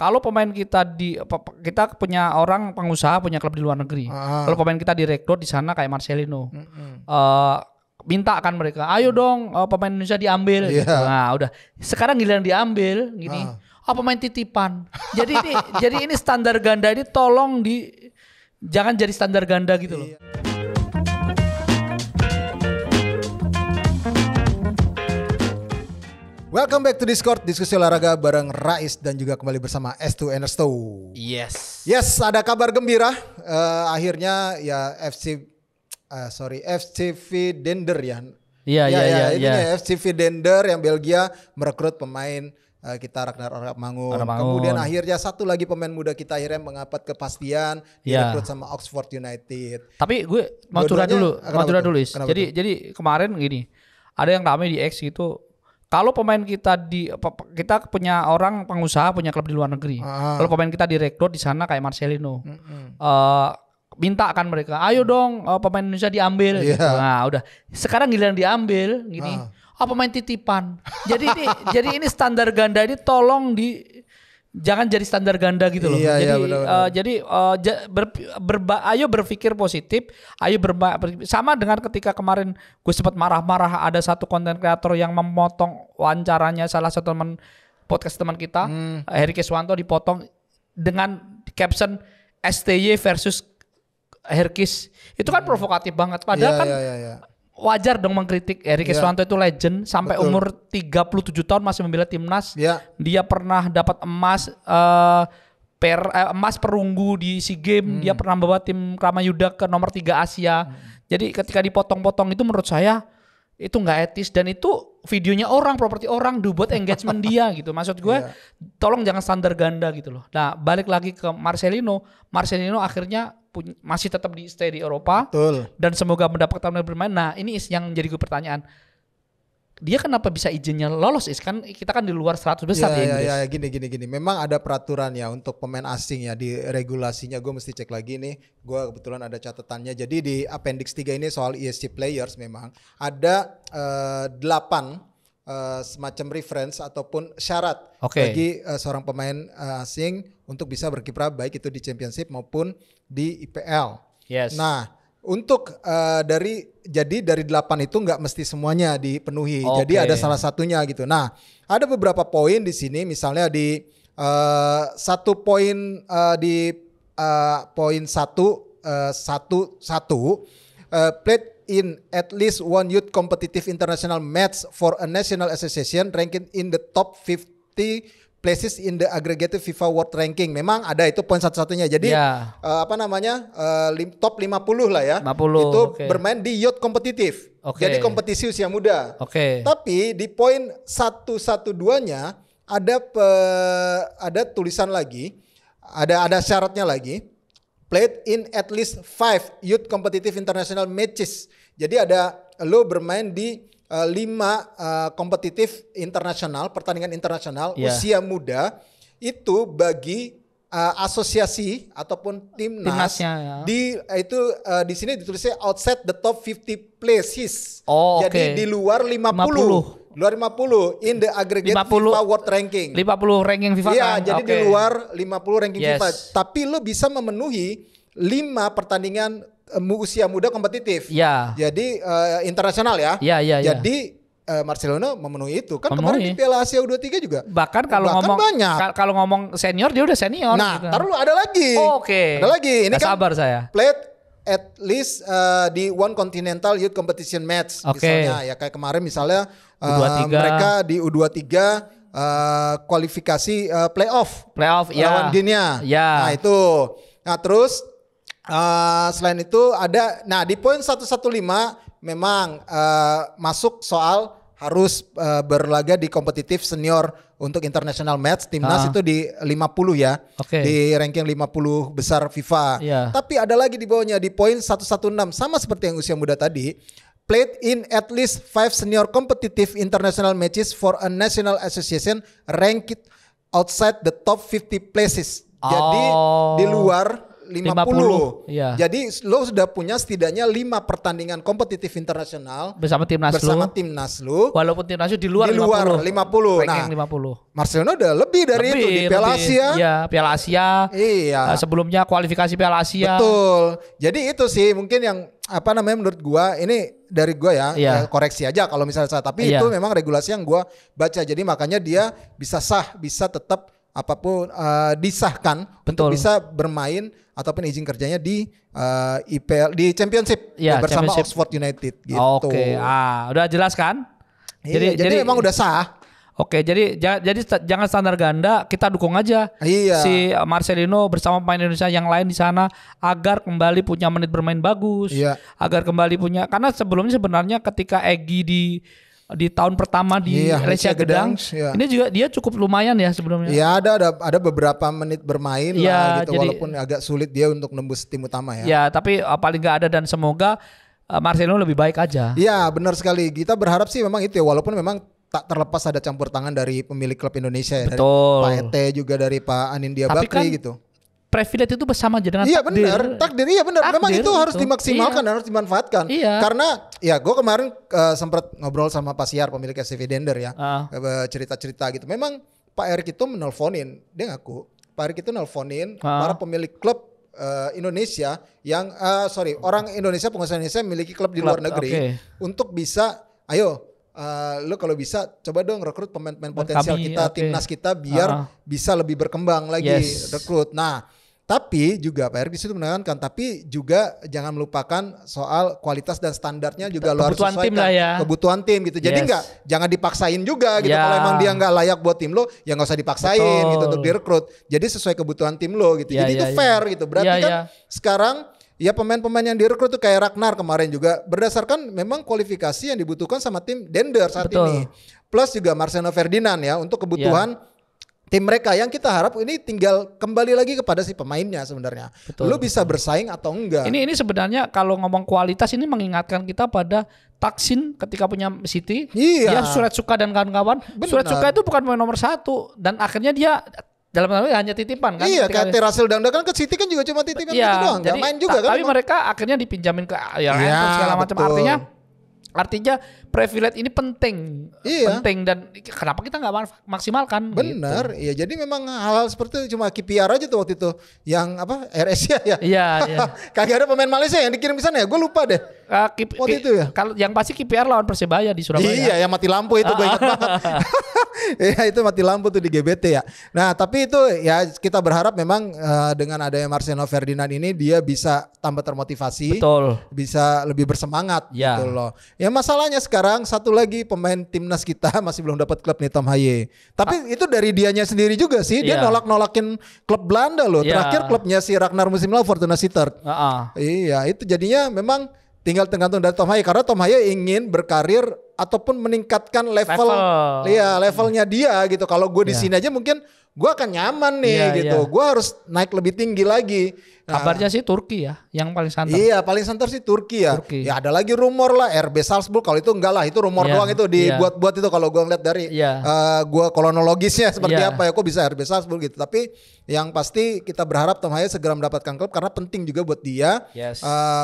kalau pemain kita kita punya orang pengusaha punya klub di luar negeri. Kalau pemain kita direkrut di sana kayak Marcelino. Minta kan mereka, ayo dong pemain Indonesia diambil gitu. Nah, udah. Sekarang giliran diambil gini. Pemain titipan. Jadi ini standar ganda ini tolong jangan jadi standar ganda gitu loh. Welcome back to Discord, diskusi olahraga bareng Rais dan juga kembali bersama S2 Ernesto. Yes, ada kabar gembira. Akhirnya ya FCV Dender ya. Iya. FCV Dender yang Belgia merekrut pemain kita Ragnar Orakmangun. Kemudian akhirnya satu lagi pemain muda kita akhirnya mendapat kepastian direkrut sama Oxford United. Tapi gue mau curhat dulu. Jadi kemarin gini, ada yang ramai di X gitu. Kalau pemain kita kita punya orang pengusaha punya klub di luar negeri. Kalau pemain kita direkrut di sana kayak Marcelino. Minta kan mereka, ayo dong pemain Indonesia diambil gitu. Nah, udah. Sekarang giliran diambil gini. Pemain titipan. Jadi ini standar ganda ini tolong jangan jadi standar ganda gitu loh. Ayo berpikir positif. Sama dengan ketika kemarin gue sempat marah-marah ada satu konten kreator yang memotong wawancaranya salah satu podcast teman kita, Heri Keswanto, dipotong dengan caption STY versus Herkis. Itu kan provokatif banget. Padahal wajar dong mengkritik. Heri Keswanto itu legend sampai umur 37 tahun masih membela timnas. Dia pernah dapat emas emas perunggu di SEA Games. Dia pernah membawa tim Kramayuda ke nomor 3 Asia. Jadi ketika dipotong-potong itu menurut saya itu nggak etis, dan itu videonya orang, properti orang, buat engagement dia gitu. Maksud gue tolong jangan standar ganda gitu loh. Nah, balik lagi ke Marcelino akhirnya masih tetap stay di Eropa. Betul. Dan semoga mendapatkan bermain. Nah, ini yang jadi pertanyaan. Dia kenapa bisa izinnya lolos? Kan kita kan di luar 100 besar di Inggris. Gini. Memang ada peraturan ya untuk pemain asing ya, di regulasinya. Gue mesti cek lagi nih. Gue kebetulan ada catatannya. Jadi di Appendix 3 ini soal ESC players memang ada 8 semacam reference ataupun syarat bagi seorang pemain asing untuk bisa berkiprah baik itu di Championship maupun di IPL. Yes. Nah, untuk dari 8 itu nggak mesti semuanya dipenuhi. Jadi ada salah satunya gitu. Nah, ada beberapa poin di sini, misalnya di satu poin di poin 1.1 played in at least one youth competitive international match for a national association ranking in the top 50 places in the aggregated FIFA World Ranking. Memang ada itu poin satu-satunya. Jadi top 50 lah ya. 50, itu bermain di youth kompetitif. Jadi kompetisi usia muda. Tapi di poin 112-nya ada tulisan lagi, ada syaratnya lagi. Played in at least 5 youth competitive international matches. Jadi lo bermain di 5 kompetitif internasional, pertandingan internasional usia muda itu bagi asosiasi ataupun timnas di sini ditulisnya outside the top 50 places. Jadi di luar 50. Luar 50 in the aggregate FIFA World Ranking. 50 ranking FIFA kan? Jadi di luar 50 ranking FIFA. Tapi lo bisa memenuhi 5 pertandingan usia muda kompetitif. Jadi internasional ya. Jadi Marcelino memenuhi itu. Kan kemarin di Piala Asia U23 juga. Bahkan kalau ngomong senior dia udah senior. Nah, gitu. taruh ada lagi. Ada lagi. Ini kan sabar saya. Played at least di one continental youth competition match misalnya ya, kayak kemarin misalnya mereka di U23 kualifikasi playoff lawan Guinea. Nah itu. Nah terus selain itu ada, nah di poin 115 memang masuk soal harus berlaga di kompetitif senior untuk international match timnas itu di 50 ya. Di ranking 50 besar FIFA. Tapi ada lagi di bawahnya di poin 116 sama seperti yang usia muda tadi. Played in at least 5 senior competitive international matches for a national association ranked outside the top 50 places. Jadi di luar 50. Iya. Jadi lo sudah punya setidaknya 5 pertandingan kompetitif internasional bersama timnas lu. Walaupun timnas lu di luar 50. Nah, 50. Barcelona udah lebih dari itu di Piala Asia. Iya, Piala Asia. Iya. Sebelumnya kualifikasi Piala Asia. Betul. Jadi itu sih mungkin yang menurut gua ini dari gua ya koreksi aja kalau misalnya salah, tapi itu memang regulasi yang gua baca. Jadi makanya dia bisa tetap apapun disahkan untuk bisa bermain ataupun izin kerjanya di IPL di Championship bersama Oxford United gitu. Oke, udah jelas kan? Jadi memang udah sah. Oke, jadi jangan standar ganda, kita dukung aja si Marcelino bersama pemain Indonesia yang lain di sana agar kembali punya menit bermain bagus, agar kembali punya, karena sebelumnya sebenarnya ketika Egy di tahun pertama di Lecia Gedang, ini juga dia cukup lumayan ya sebelumnya. Iya, ada beberapa menit bermain lah gitu, walaupun agak sulit dia untuk nembus tim utama ya. Ya, tapi paling nggak ada, dan semoga Marcelino lebih baik aja. Iya, benar sekali. Kita berharap sih memang itu ya, walaupun memang tak terlepas ada campur tangan dari pemilik klub Indonesia ya, betul, dari Pak Ete juga dari Pak Anindya Bakri kan, gitu. Privilege itu bersama dengan takdir. Iya benar, takdir. Iya benar. Memang itu harus dimaksimalkan dan harus dimanfaatkan. Iya. Karena ya gue kemarin sempat ngobrol sama Pak Siar, pemilik SCV Dender ya, cerita-cerita gitu. Memang Pak Erik itu menelponin, dia ngaku Pak Erik itu nelponin para pemilik klub Indonesia yang orang Indonesia, pengusaha Indonesia memiliki klub di luar negeri untuk bisa, ayo lo kalau bisa coba dong rekrut pemain-pemain potensial kita, timnas kita biar bisa lebih berkembang lagi rekrut. Nah, tapi juga Pak Erik di situ menekankan, tapi juga jangan melupakan soal kualitas dan standarnya juga lo harus sesuaikan kebutuhan tim gitu. Jadi jangan dipaksain juga gitu. Kalau emang dia nggak layak buat tim lo, ya nggak usah dipaksain gitu untuk direkrut. Jadi sesuai kebutuhan tim lo gitu. Jadi itu fair gitu. Berarti kan sekarang ya pemain-pemain yang direkrut tuh kayak Ragnar kemarin juga berdasarkan memang kualifikasi yang dibutuhkan sama tim Dender saat ini. Plus juga Marcelo Ferdinand ya untuk kebutuhan tim mereka, yang kita harap ini tinggal kembali lagi kepada si pemainnya sebenarnya. Lu bisa bersaing atau enggak. Ini sebenarnya kalau ngomong kualitas ini mengingatkan kita pada Taksin ketika punya City. Dia Surat Suka dan kawan-kawan. Surat Suka itu bukan pemain nomor 1 dan akhirnya dia dalam hanya titipan kan. Iya, kayak Terasil Dangda kan ke City kan juga cuma titipan gitu doang, nggak main juga kan. Tapi mereka akhirnya dipinjamin ke segala macam. Artinya privilege ini penting, penting, dan kenapa kita nggak maksimalkan? Benar, iya. Jadi memang hal-hal seperti itu cuma KPR aja tuh waktu itu, yang apa AirAsia ya. Iya. Kagak ada pemain Malaysia yang dikirim ke sana ya, gue lupa deh. Waktu itu ya. Kalau yang pasti KPR lawan Persebaya di Surabaya. Iya, yang mati lampu itu gue ingat banget. Iya, itu mati lampu tuh di GBT ya. Nah, tapi itu ya kita berharap memang dengan adanya Marcelo Ferdinand ini dia bisa tambah termotivasi, bisa lebih bersemangat gitu loh. Ya masalahnya sekarang satu lagi pemain timnas kita masih belum dapat klub nih, Tom Haye. Tapi itu dari dianya sendiri juga sih, dia nolak-nolakin klub Belanda loh. Terakhir klubnya si Ragnar musim lalu Fortuna Sittard. Iya, itu jadinya memang tinggal tergantung dari Tom Haye, karena Tom Haye ingin berkarir ataupun meningkatkan levelnya dia gitu. Kalau gue di sini aja mungkin gue akan nyaman nih gitu. Gue harus naik lebih tinggi lagi. Kabarnya sih Turki ya yang paling santer. Iya, paling santer sih Turki ya. Ya ada lagi rumor lah RB Salzburg, kalau itu enggak lah, itu rumor doang, itu dibuat-buat itu kalau gue ngeliat dari gue kronologisnya seperti apa ya, kok bisa RB Salzburg gitu. Tapi yang pasti kita berharap Tom Haye segera mendapatkan klub karena penting juga buat dia.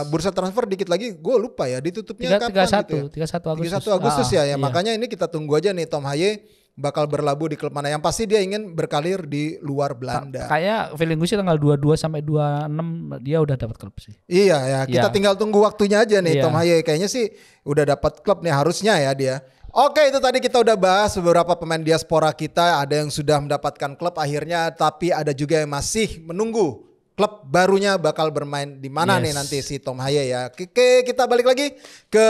Bursa transfer dikit lagi, gue lupa ya ditutupnya kapan gitu ya. 31 Agustus ya. Makanya ini kita tunggu aja nih Tom Haye bakal berlabuh di klub mana. Yang pasti dia ingin berkarir di luar Belanda. Kayak feeling gue sih tanggal 22 sampai 26 dia udah dapat klub sih. Iya ya, kita tinggal tunggu waktunya aja nih. Tom Haye kayaknya sih udah dapat klub nih harusnya ya dia. Oke, itu tadi kita udah bahas beberapa pemain diaspora kita. Ada yang sudah mendapatkan klub akhirnya, tapi ada juga yang masih menunggu klub barunya bakal bermain di mana nih nanti si Tom Haye ya. Oke, kita balik lagi ke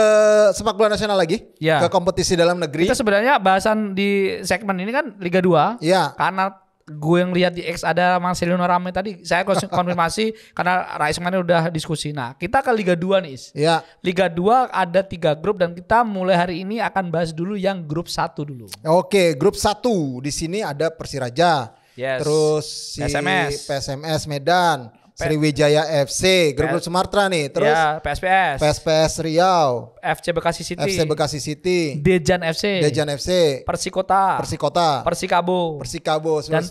sepak bola nasional lagi, ke kompetisi dalam negeri. Kita sebenarnya bahasan di segmen ini kan Liga 2. Iya. Karena gue yang lihat di X ada Marcelino rame tadi, saya konfirmasi karena Rais kemarin udah diskusi. Nah, kita ke Liga 2 nih. Iya. Liga 2 ada 3 grup dan kita mulai hari ini akan bahas dulu yang grup 1 dulu. Oke, grup 1 di sini ada Persiraja. Terus si PSMS Medan, Sriwijaya FC, grup Sumatera nih. Terus ya, PSPS Riau, FC Bekasi City, Dejan FC, Persikota, Persikabo, dan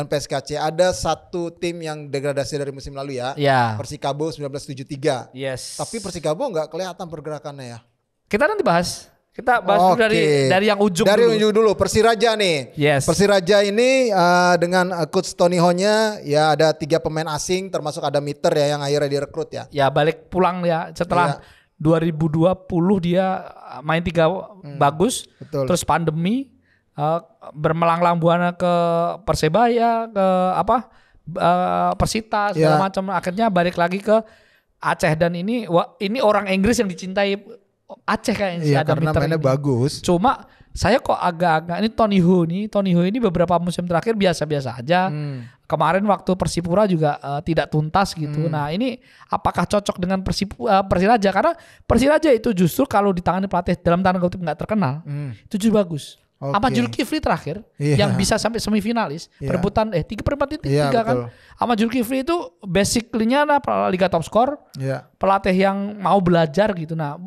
PSKC. Ada satu tim yang degradasi dari musim lalu ya. Persikabo 1973. Yes. Tapi Persikabo nggak kelihatan pergerakannya ya. Kita nanti bahas. Kita bahas dulu dari yang ujung dulu. Persiraja nih. Yes. Persiraja ini dengan coach Tony Ho-nya ya ada 3 pemain asing termasuk ada Mitter ya yang akhirnya direkrut ya. Ya balik pulang ya setelah 2020 dia main 3 bagus. Betul. Terus pandemi bermelanglang buana ke Persebaya ke Persita segala macam, akhirnya balik lagi ke Aceh. Dan ini orang Inggris yang dicintai Aceh kayaknya sih, ada karena mainnya bagus. Cuma saya kok agak-agak ini Tony Ho ini beberapa musim terakhir biasa-biasa aja. Kemarin waktu Persipura juga tidak tuntas gitu. Nah ini apakah cocok dengan Persiraja? Karena Persiraja itu justru kalau ditangani pelatih dalam tanda kutip nggak terkenal, itu justru bagus. Sama Zulkifli terakhir yang bisa sampai semifinalis perebutan 3/4 kan. Sama Zulkifli itu basically-nya Liga Top Skor, pelatih yang mau belajar gitu. Nah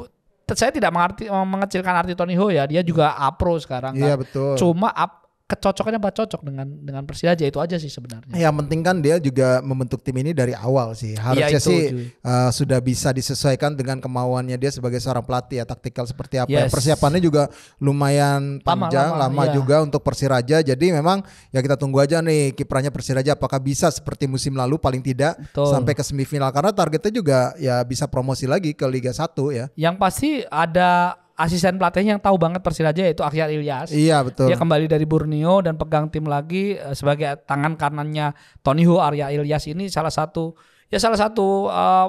saya tidak mengecilkan arti Tony Ho ya, dia juga A-Pro sekarang kan. Betul. Cuma kecocokannya cocok dengan Persiraja itu aja sih sebenarnya. Yang penting kan dia juga membentuk tim ini dari awal sih. Harusnya sudah bisa disesuaikan dengan kemauannya dia sebagai seorang pelatih ya, taktikal seperti apa. Persiapannya juga lumayan panjang, lama juga untuk Persiraja. Jadi memang ya kita tunggu aja nih kiprahnya Persiraja apakah bisa seperti musim lalu paling tidak sampai ke semifinal, karena targetnya juga ya bisa promosi lagi ke Liga 1 ya. Yang pasti ada asisten pelatih yang tahu banget Persiraja yaitu Akhyar Ilyas. Iya betul. Dia kembali dari Borneo dan pegang tim lagi sebagai tangan kanannya Tony Ho. Akhyar Ilyas ini salah satu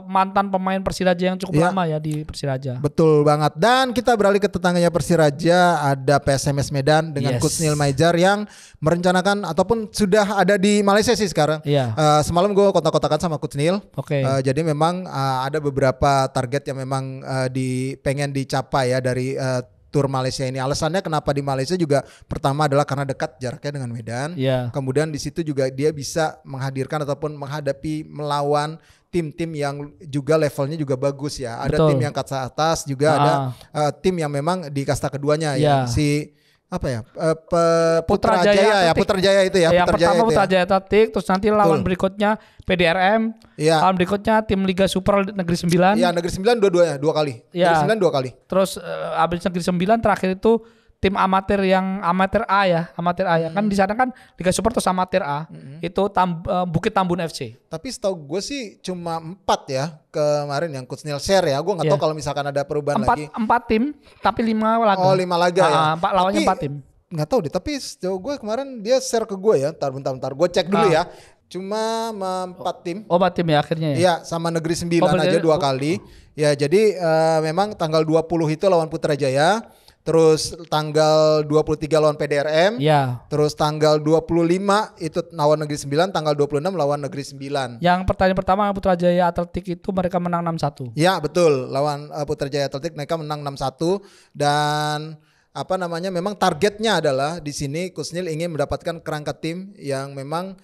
mantan pemain Persiraja yang cukup lama ya di Persiraja. Betul banget. Dan kita beralih ke tetangganya Persiraja, ada PSMS Medan dengan Coach Neil Maijar yang merencanakan ataupun sudah ada di Malaysia sih sekarang. Semalam gue kontak-kontakan sama Coach Neil. Jadi memang ada beberapa target yang memang pengen dicapai ya dari tur Malaysia ini. Alasannya kenapa di Malaysia juga pertama adalah karena dekat jaraknya dengan Medan. Kemudian di situ juga dia bisa menghadirkan ataupun melawan tim-tim yang juga levelnya juga bagus ya. Ada tim yang kasta atas juga ada tim yang memang di kasta keduanya yang si Putrajaya itu ya. Yang pertama Putrajaya Atletik, terus nanti lawan berikutnya PDRM, lawan berikutnya tim Liga Super Negeri 9. Iya, Negeri 9 dua kali. Negeri 9 2 kali. Terus abis Negeri 9 terakhir itu tim amatir A ya. Kan di sana kan Liga Super terus amatir A. Itu Bukit Tambun FC. Tapi setahu gue sih cuma 4 ya kemarin yang Coach Neil share ya. Gue nggak tahu kalau misalkan ada perubahan lagi. 4 tim tapi 5 laga. Oh 5 laga ya. Lawannya 4 tim. Nggak tahu deh. Tapi setahu gue kemarin dia share ke gue ya. Bentar. Gue cek dulu ya. Cuma 4 tim. Oh 4 tim ya akhirnya ya. Iya sama Negeri 9 aja 2 kali. Ya jadi memang tanggal 20 itu lawan Putrajaya. Terus tanggal 23 lawan PDRM. Terus tanggal 25 itu lawan Negeri 9, tanggal 26 lawan Negeri 9. Yang pertandingan pertama Putrajaya Atletik itu mereka menang 6-1. Ya, betul. Lawan Putrajaya Atletik mereka menang 6-1 dan memang targetnya adalah di sini Coach Neil ingin mendapatkan kerangka tim yang memang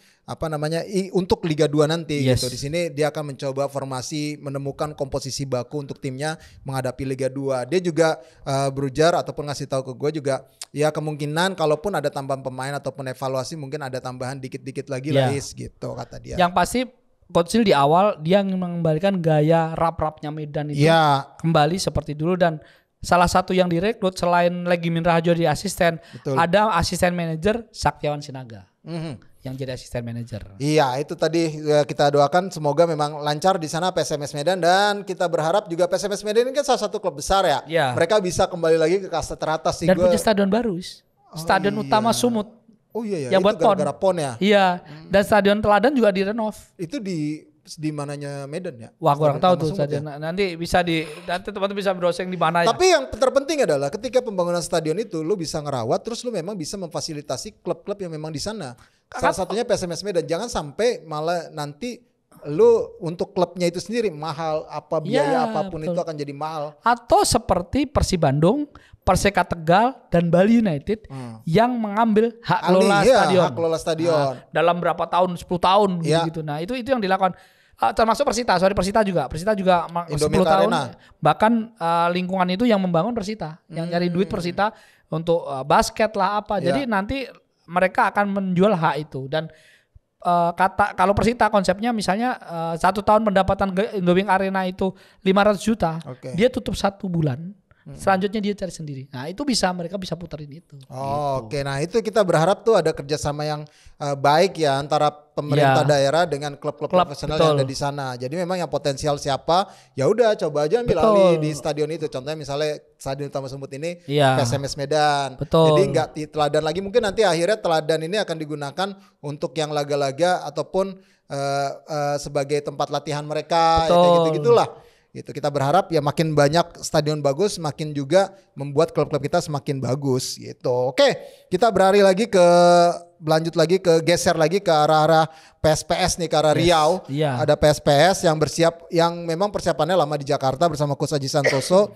untuk Liga 2 nanti gitu. Di sini dia akan mencoba formasi, menemukan komposisi baku untuk timnya menghadapi Liga 2. Dia juga berujar ataupun ngasih tahu ke gue juga ya kemungkinan kalaupun ada tambahan pemain ataupun evaluasi mungkin ada tambahan dikit-dikit lagi lah gitu kata dia. Yang pasti Coach Neil di awal dia mengembalikan gaya rap-rapnya Medan itu kembali seperti dulu, dan salah satu yang direkrut selain Legimin Raharjo di asisten, ada asisten manajer Saktiawan Sinaga. Yang jadi asisten manajer. Iya, itu tadi kita doakan semoga memang lancar di sana PSMS Medan, dan kita berharap juga PSMS Medan ini kan salah satu klub besar ya. Mereka bisa kembali lagi ke kasta teratas sih. Dan punya stadion baru, stadion utama Sumut. Oh iya yang buat gara-gara PON ya. Iya, dan stadion Teladan juga direnov. Itu di mananya Medan ya? Wah, kurang tahu tuh stadion. Nanti teman-teman bisa browsing di mana. Tapi yang terpenting adalah ketika pembangunan stadion itu lu bisa ngerawat, terus lu memang bisa memfasilitasi klub-klub yang memang di sana. Salah satunya PSMS Medan. Jangan sampai malah nanti lu untuk klubnya itu sendiri mahal, apa biaya apapun betul. Itu akan jadi mahal. Atau seperti Persib Bandung, Perseka Tegal dan Bali United yang mengambil hak kelola stadion. Hak kelola stadion. Nah, dalam berapa tahun? 10 tahun gitu. Nah, itu yang dilakukan. Termasuk Persita juga 10 tahun. Arena. Bahkan lingkungan itu yang membangun Persita, yang nyari duit Persita untuk basket lah apa. Jadi nanti mereka akan menjual hak itu dan kalau Persita konsepnya misalnya 1 tahun pendapatan Indomie Arena itu 500 juta, dia tutup 1 bulan. Selanjutnya dia cari sendiri. Nah itu mereka bisa puterin itu. Oke, nah itu kita berharap tuh ada kerjasama yang baik ya antara pemerintah daerah dengan klub-klub profesional yang ada di sana. Jadi memang yang potensial siapa, ya udah coba aja ambil alih di stadion itu. Contohnya misalnya Stadion Utama Sumut ini PSMS Medan. Jadi nggak teladan lagi. Mungkin nanti akhirnya teladan ini akan digunakan untuk yang laga-laga ataupun sebagai tempat latihan mereka, ya, kayak gitu-gitulah. Gitu. Kita berharap ya makin banyak stadion bagus, makin juga membuat klub-klub kita semakin bagus gitu. Oke, kita lanjut lagi geser lagi ke arah PSPS nih, ke arah Riau. Ada PSPS yang yang memang persiapannya lama di Jakarta bersama Coach Aji Santoso.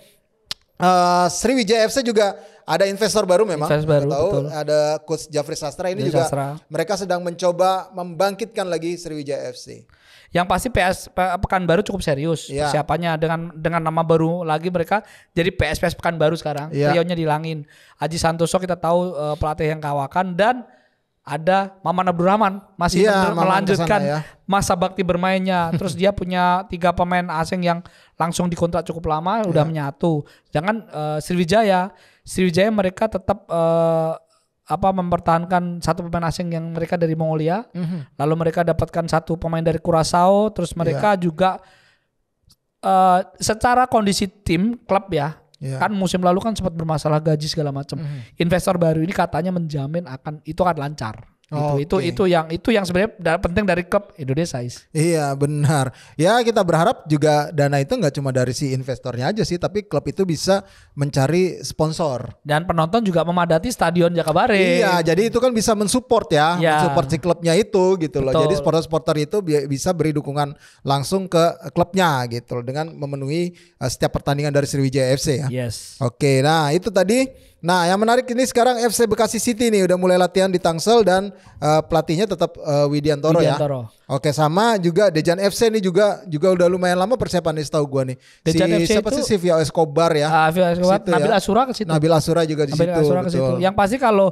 Sriwijaya FC juga ada investor baru memang. Tahu ada Coach Jafri Sastra ini juga. Mereka sedang mencoba membangkitkan lagi Sriwijaya FC. Yang pasti Pekanbaru cukup serius persiapannya dengan nama baru lagi mereka jadi PSPS Pekanbaru sekarang. Riaunya dilangin. Aji Santoso kita tahu pelatih yang kawakan dan ada Maman Abdurrahman masih melanjutkan masa bakti bermainnya. Terus dia punya 3 pemain asing yang langsung dikontrak cukup lama udah menyatu. Jangan Sriwijaya mereka tetap mempertahankan 1 pemain asing yang mereka dari Mongolia, lalu mereka dapatkan 1 pemain dari Curaçao, terus mereka juga secara kondisi tim klub kan musim lalu kan sempat bermasalah gaji segala macam. Investor baru ini katanya menjamin itu akan lancar. Itu yang sebenarnya penting dari klub Indonesia. Iya benar. Ya kita berharap juga dana itu nggak cuma dari si investornya aja sih, tapi klub itu bisa mencari sponsor dan penonton juga memadati Stadion Jakabaring. Iya, jadi itu kan bisa mensupport mensupport si klubnya itu gitu loh. Jadi supporter itu bisa beri dukungan langsung ke klubnya gitu loh, dengan memenuhi setiap pertandingan dari Sriwijaya FC ya. Oke, nah itu tadi. Nah yang menarik ini sekarang FC Bekasi City nih udah mulai latihan di Tangsel dan pelatihnya tetap Widiantoro ya. Oke, sama juga Dejan FC ini juga udah lumayan lama persiapan nih setahu gua nih. Dejan FC siapa sih Via Escobar ya? Via Escobar, Nabil Asura ke situ. Nabil Asura juga di situ. Yang pasti kalau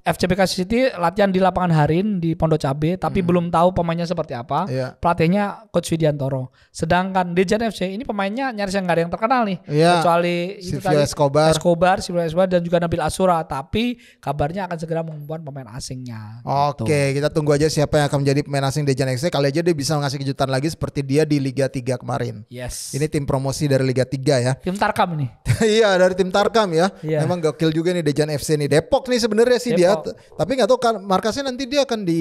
FC Bekasi City latihan di lapangan Harin di Pondok Cabe, tapi belum tahu pemainnya seperti apa. Pelatihnya Coach Widiantoro. Sedangkan Dejan FC ini pemainnya nyaris nggak ada yang terkenal nih, kecuali itu tadi Escobar dan juga Nabil Asura. Tapi kabarnya akan segera mengumumkan pemain asingnya. Oke, kita tunggu aja siapa yang akan menjadi pemain asing Dejan FC. Kali aja dia bisa ngasih kejutan lagi seperti dia di Liga 3 kemarin. Ini tim promosi dari Liga 3 ya. Tim Tarkam nih. Iya, dari tim Tarkam ya. Memang gokil juga nih Dejan FC nih. Depok nih sebenarnya sih dia. Tapi nggak tahu kan markasnya nanti dia akan di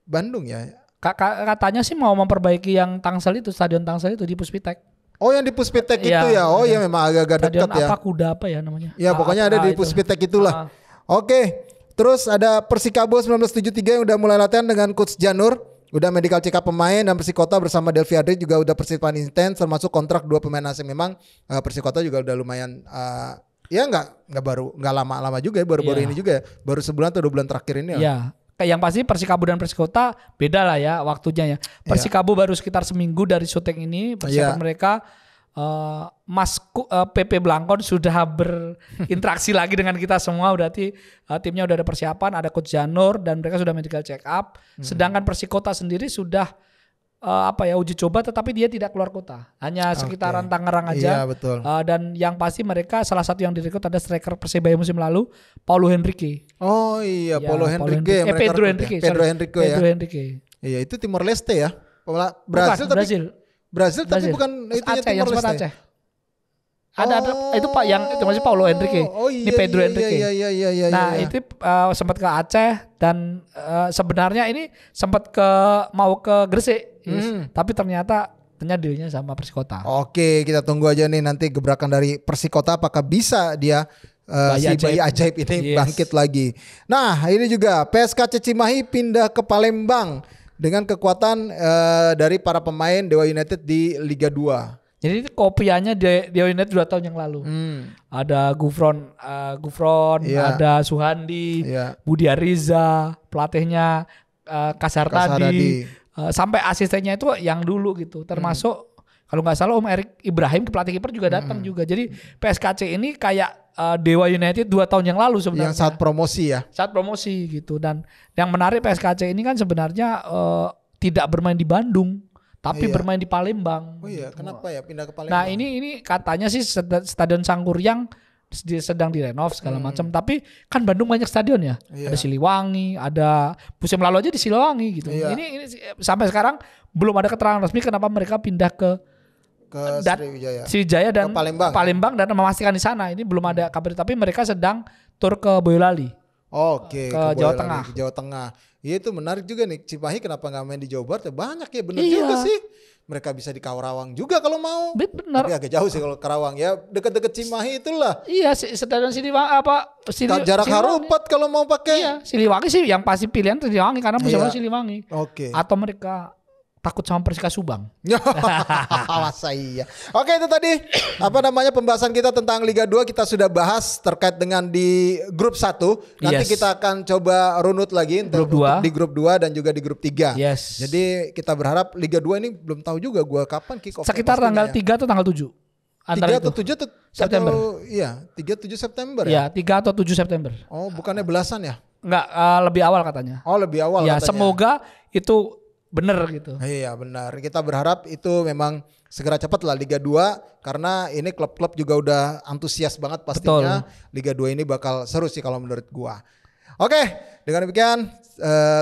Bandung ya. Katanya sih mau memperbaiki yang Tangsel itu, Stadion Tangsel itu di Puspitek. Oh yang di Puspitek itu ya. Oh ya memang agak-agak dekat ya. Kuda apa ya namanya? Ya pokoknya ada di Puspitek itulah. Oke. Terus ada Persikabo 1973 yang udah mulai latihan dengan Coach Janur. Udah medical check up pemain, dan Persikota bersama Delvi Adri juga udah persiapan intens termasuk kontrak 2 pemain asing. Memang Persikota juga udah lumayan ya nggak lama juga ya, baru-baru ini juga ya, baru sebulan atau 2 bulan terakhir ini ya. Yang pasti Persikabo dan Persikota beda lah ya waktunya ya. Persikabo baru sekitar seminggu dari syuting ini persiapan mereka. PP Blangkon sudah berinteraksi lagi dengan kita semua, berarti timnya udah ada persiapan, ada Coach Janur dan mereka sudah medical check up. Sedangkan Persikota sendiri sudah uji coba, tetapi dia tidak keluar kota, hanya sekitaran Tangerang aja. Iya, betul. Dan yang pasti mereka salah satu yang direkrut ada striker Persebaya musim lalu, Paulo Henrique. Oh iya, Paulo Henrique. Pedro Henrique. Pedro Henrique. Iya, itu Timor Leste ya. Brazil tapi bukan itu Timor Leste. Ada itu Pak yang itu masih Paulo Henrique. Ini Pedro Henrique. Iya. Nah, itu sempat ke Aceh dan sebenarnya ini sempat mau ke Gresik. Tapi ternyata dealnya sama Persikota. Oke, kita tunggu aja nih nanti gebrakan dari Persikota apakah bisa dia bayi ajaib ini bangkit lagi. Nah, ini juga PSKC Cimahi pindah ke Palembang. dengan kekuatan dari para pemain Dewa United di Liga 2. Jadi itu kopiannya Dewa United 2 tahun yang lalu. Ada Gufron, ada Suhandi, Budi Ariza, pelatihnya Kasar tadi. Sampai asistennya itu yang dulu gitu. Termasuk kalau nggak salah Om Erik Ibrahim, pelatih kiper juga datang juga. Jadi PSKC ini kayak Dewa United 2 tahun yang lalu sebenarnya. Yang saat promosi ya. Saat promosi gitu. Dan yang menarik PSKC ini kan sebenarnya tidak bermain di Bandung. Tapi bermain di Palembang. Oh iya, kenapa ya pindah ke Palembang? Nah ini katanya sih Stadion Sangkuriang sedang direnov segala macam. Tapi kan Bandung banyak stadion ya. Ada Siliwangi, ada musim lalu aja di Siliwangi gitu. Ini sampai sekarang belum ada keterangan resmi kenapa mereka pindah ke Sriwijaya dan Palembang dan memastikan di sana. Ini belum ada kabar. Tapi mereka sedang tur ke Boyolali. Oke, ke Jawa Tengah. Ke Jawa Tengah. Iya itu menarik juga nih. Cimahi kenapa nggak main di Jawa Barat? Ya banyak ya, bener juga sih. Mereka bisa di Karawang juga kalau mau. Benar. Tapi agak jauh sih kalau Karawang ya. Dekat-dekat Cimahi itulah. Iya, Stadion Siliwangi jarak Harupat kalau mau pakai. Iya, Siliwangi sih yang pasti pilihan Siliwangi karena musimnya Siliwangi. Oke. Atau mereka takut sama Persika Subang. Masa iya. Oke, itu tadi pembahasan kita tentang Liga 2 kita sudah bahas terkait dengan di grup 1. Nanti kita akan coba runut lagi untuk di grup 2 dan juga di grup 3. Yes. Jadi kita berharap Liga 2 ini belum tahu juga gua kapan kick off. Sekitar tanggal 3 atau tanggal 7. 3 atau 7 atau September. Iya, 3-7 September ya. Iya, 3 atau 7 September. Oh, bukannya belasan ya? Enggak, lebih awal katanya. Oh, lebih awal ya, katanya. Semoga itu bener gitu. Iya benar. Kita berharap itu memang segera cepat lah Liga 2 karena ini klub-klub juga udah antusias banget pastinya. Betul. Liga 2 ini bakal seru sih kalau menurut gua. Oke, dengan demikian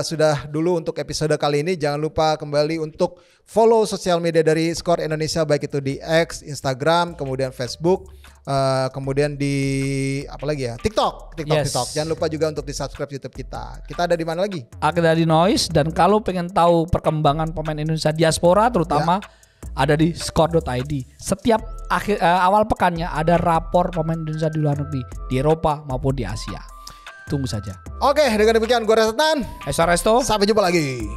sudah dulu untuk episode kali ini. Jangan lupa kembali untuk follow sosial media dari Skor Indonesia baik itu di X, Instagram, kemudian Facebook, kemudian di TikTok. Jangan lupa juga untuk di-subscribe YouTube kita. Kita ada di mana lagi? Ada di Noise, dan kalau pengen tahu perkembangan pemain Indonesia diaspora terutama ada di skor.id. Setiap awal pekannya ada rapor pemain Indonesia di luar negeri, di Eropa maupun di Asia. Tunggu saja. Oke, dengan demikian gue Resetan. Resto. Sampai jumpa lagi.